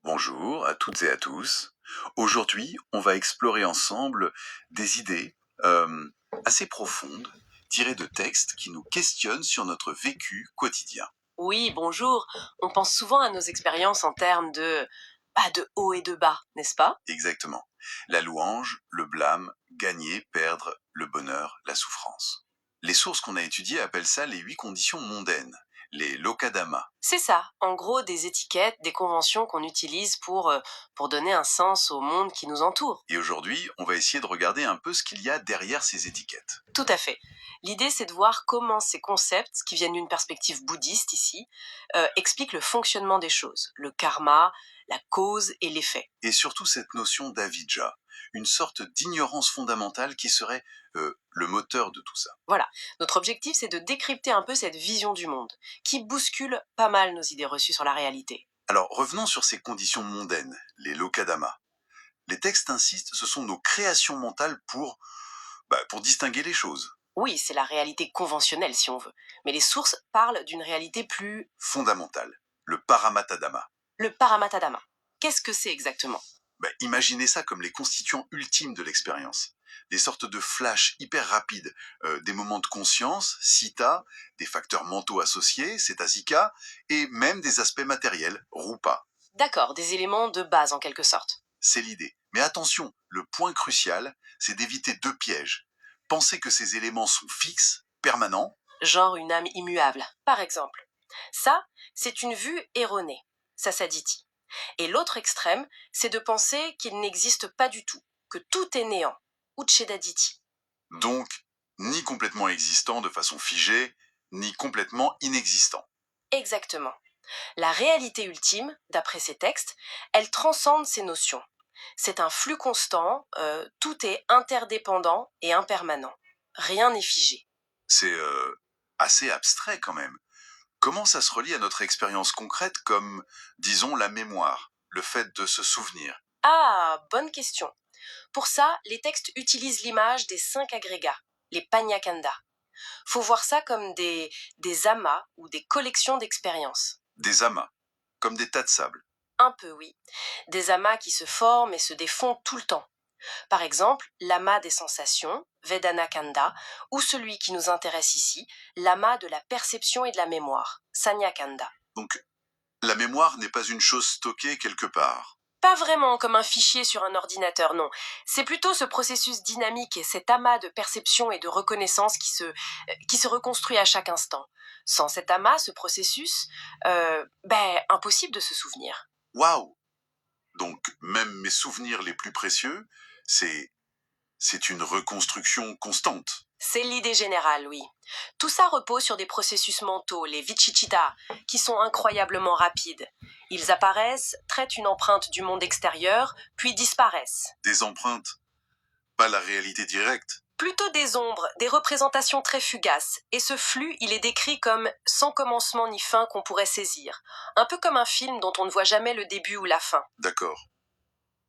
Bonjour à toutes et à tous. Aujourd'hui, on va explorer ensemble des idées assez profondes, tirées de textes qui nous questionnent sur notre vécu quotidien. Oui, bonjour. On pense souvent à nos expériences en termes de haut et de bas, n'est-ce pas? Exactement. La louange, le blâme, gagner, perdre, le bonheur, la souffrance. Les sources qu'on a étudiées appellent ça les 8 conditions mondaines, les lokadama. C'est ça, en gros, des étiquettes, des conventions qu'on utilise pour donner un sens au monde qui nous entoure. Et aujourd'hui, on va essayer de regarder un peu ce qu'il y a derrière ces étiquettes. Tout à fait. L'idée, c'est de voir comment ces concepts, qui viennent d'une perspective bouddhiste ici, expliquent le fonctionnement des choses, le karma, la cause et l'effet. Et surtout cette notion d'avijja, une sorte d'ignorance fondamentale qui serait le moteur de tout ça. Voilà. Notre objectif, c'est de décrypter un peu cette vision du monde, qui bouscule pas mal nos idées reçues sur la réalité. Alors revenons sur ces conditions mondaines, les lokadama. Les textes insistent, ce sont nos créations mentales pour distinguer les choses. Oui, c'est la réalité conventionnelle si on veut, mais les sources parlent d'une réalité plus... Fondamentales, le paramatadama. Le paramatadama. Qu'est-ce que c'est exactement? Imaginez ça comme les constituants ultimes de l'expérience. Des sortes de flashs hyper rapides, des moments de conscience, sita, des facteurs mentaux associés, cetasika, et même des aspects matériels, rupa. D'accord, des éléments de base en quelque sorte. C'est l'idée. Mais attention, le point crucial, c'est d'éviter 2 pièges. Penser que ces éléments sont fixes, permanents, Genre une âme immuable, par exemple. Ça, c'est une vue erronée, ça s'additit. Et l'autre extrême, c'est de penser qu'il n'existe pas du tout, que tout est néant, Uchedaditi. donc ni complètement existants de façon figée, ni complètement inexistants. Exactement. La réalité ultime, d'après ces textes, elle transcende ces notions. C'est un flux constant, tout est interdépendant et impermanent. Rien n'est figé. C'est assez abstrait quand même. Comment ça se relie à notre expérience concrète comme, disons, la mémoire, le fait de se souvenir? Ah, bonne question. Pour ça, les textes utilisent l'image des 5 agrégats, les panyakanda. Faut voir ça comme des amas ou des collections d'expériences. Des amas, comme des tas de sable. Un peu, oui. Des amas qui se forment et se défont tout le temps. Par exemple, l'amas des sensations, Vedana Kanda, ou celui qui nous intéresse ici, l'amas de la perception et de la mémoire, Sanya Kanda. Donc, la mémoire n'est pas une chose stockée quelque part. Pas vraiment comme un fichier sur un ordinateur, non. C'est plutôt ce processus dynamique et cet amas de perception et de reconnaissance qui se reconstruit à chaque instant. Sans cet amas, ce processus, impossible de se souvenir. Waouh! Donc, même mes souvenirs les plus précieux, c'est une reconstruction constante. C'est l'idée générale, oui. Tout ça repose sur des processus mentaux, les vichichita, qui sont incroyablement rapides. Ils apparaissent, traitent une empreinte du monde extérieur, puis disparaissent. Des empreintes, pas la réalité directe. Plutôt des ombres, des représentations très fugaces, et ce flux, il est décrit comme sans commencement ni fin qu'on pourrait saisir, un peu comme un film dont on ne voit jamais le début ou la fin. D'accord.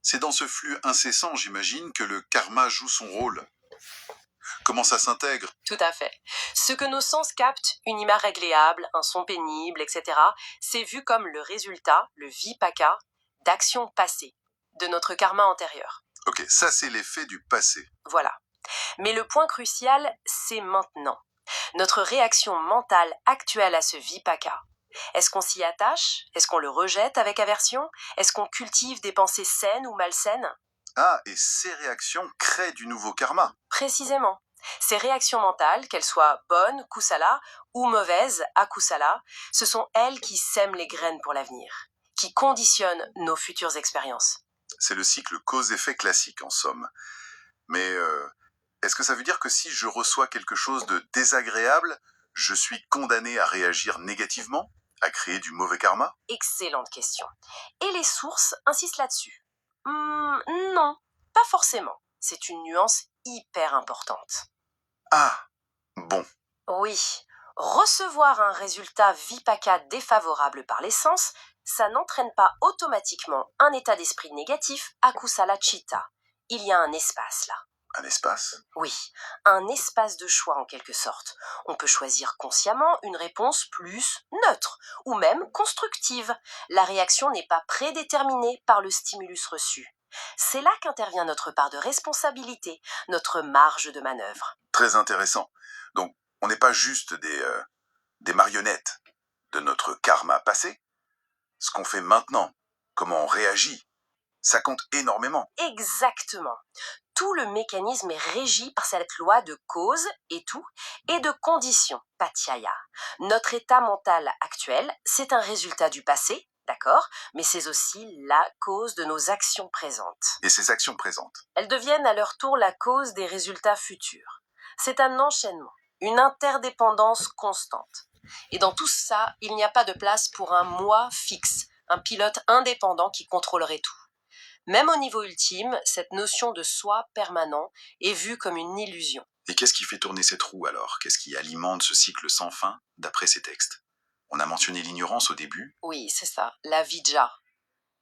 C'est dans ce flux incessant, j'imagine, que le karma joue son rôle. Comment ça s'intègre? Tout à fait. Ce que nos sens captent, une image régléable, un son pénible, etc., c'est vu comme le résultat, le vipaka, d'actions passées, de notre karma antérieur. Ok, ça c'est l'effet du passé. Voilà. Mais le point crucial, c'est maintenant. Notre réaction mentale actuelle à ce vipaka. Est-ce qu'on s'y attache? Est-ce qu'on le rejette avec aversion? Est-ce qu'on cultive des pensées saines ou malsaines? Ah, et ces réactions créent du nouveau karma. Précisément. Ces réactions mentales, qu'elles soient bonnes, kusala, ou mauvaises, akusala, ce sont elles qui sèment les graines pour l'avenir, qui conditionnent nos futures expériences. C'est le cycle cause-effet classique en somme. Mais est-ce que ça veut dire que si je reçois quelque chose de désagréable, je suis condamné à réagir négativement, à créer du mauvais karma? Excellente question. Et les sources insistent là-dessus. Non, pas forcément. C'est une nuance hyper importante. Ah, bon. Oui, recevoir un résultat vipaka défavorable par les sens, ça n'entraîne pas automatiquement un état d'esprit négatif, akusala chitta. Il y a un espace là. Un espace? Oui, un espace de choix en quelque sorte. On peut choisir consciemment une réponse plus neutre ou même constructive. La réaction n'est pas prédéterminée par le stimulus reçu. C'est là qu'intervient notre part de responsabilité, notre marge de manœuvre. Très intéressant. Donc, on n'est pas juste des marionnettes de notre karma passé. Ce qu'on fait maintenant, comment on réagit, ça compte énormément. Exactement. Tout le mécanisme est régi par cette loi de cause et tout, et de condition, Pattaya. Notre état mental actuel, c'est un résultat du passé, d'accord, mais c'est aussi la cause de nos actions présentes. Et ces actions présentes. Elles deviennent à leur tour la cause des résultats futurs. C'est un enchaînement, une interdépendance constante. Et dans tout ça, il n'y a pas de place pour un moi fixe, un pilote indépendant qui contrôlerait tout. Même au niveau ultime, cette notion de soi permanent est vue comme une illusion. Et qu'est-ce qui fait tourner cette roue alors? Qu'est-ce qui alimente ce cycle sans fin d'après ces textes? On a mentionné l'ignorance au début. Oui, c'est ça, la vidya,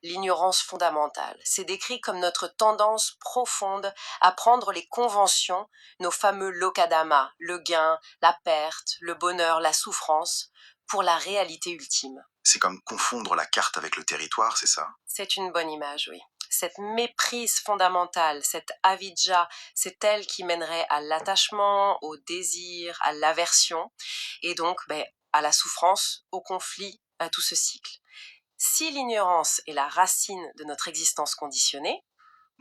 l'ignorance fondamentale. C'est décrit comme notre tendance profonde à prendre les conventions, nos fameux lokadama, le gain, la perte, le bonheur, la souffrance, pour la réalité ultime. C'est comme confondre la carte avec le territoire, c'est ça? C'est une bonne image, oui. Cette méprise fondamentale, cette avidya, c'est elle qui mènerait à l'attachement, au désir, à l'aversion, et donc à la souffrance, au conflit, à tout ce cycle. Si l'ignorance est la racine de notre existence conditionnée,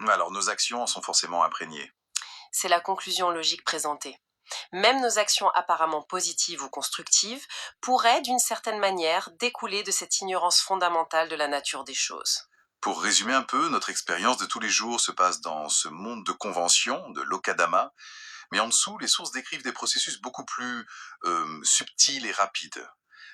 Alors nos actions en sont forcément imprégnées. c'est la conclusion logique présentée. Même nos actions apparemment positives ou constructives pourraient d'une certaine manière découler de cette ignorance fondamentale de la nature des choses. Pour résumer un peu, notre expérience de tous les jours se passe dans ce monde de conventions, de lokadama, mais en dessous, les sources décrivent des processus beaucoup plus subtils et rapides.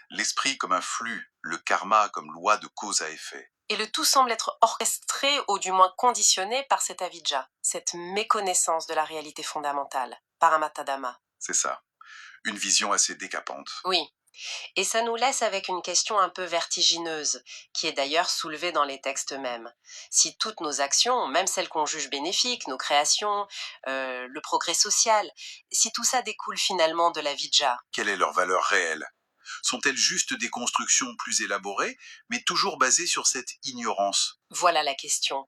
L'esprit comme un flux, le karma comme loi de cause à effet. Et le tout semble être orchestré ou du moins conditionné par cet avidya, cette méconnaissance de la réalité fondamentale, Paramatadama. C'est ça. Une vision assez décapante. Oui. Et ça nous laisse avec une question un peu vertigineuse, qui est d'ailleurs soulevée dans les textes eux-mêmes. Si toutes nos actions, même celles qu'on juge bénéfiques, nos créations, le progrès social, si tout ça découle finalement de la vidya, Quelle est leur valeur réelle? Sont-elles juste des constructions plus élaborées, mais toujours basées sur cette ignorance? voilà la question.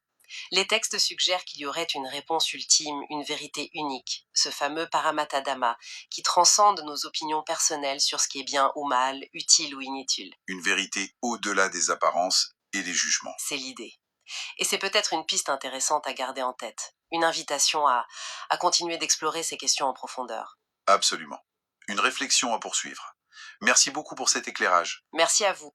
Les textes suggèrent qu'il y aurait une réponse ultime, une vérité unique, ce fameux Paramatadama, qui transcende nos opinions personnelles sur ce qui est bien ou mal, utile ou inutile. Une vérité au-delà des apparences et des jugements. C'est l'idée. Et c'est peut-être une piste intéressante à garder en tête, une invitation à continuer d'explorer ces questions en profondeur. Absolument. Une réflexion à poursuivre. Merci beaucoup pour cet éclairage. Merci à vous.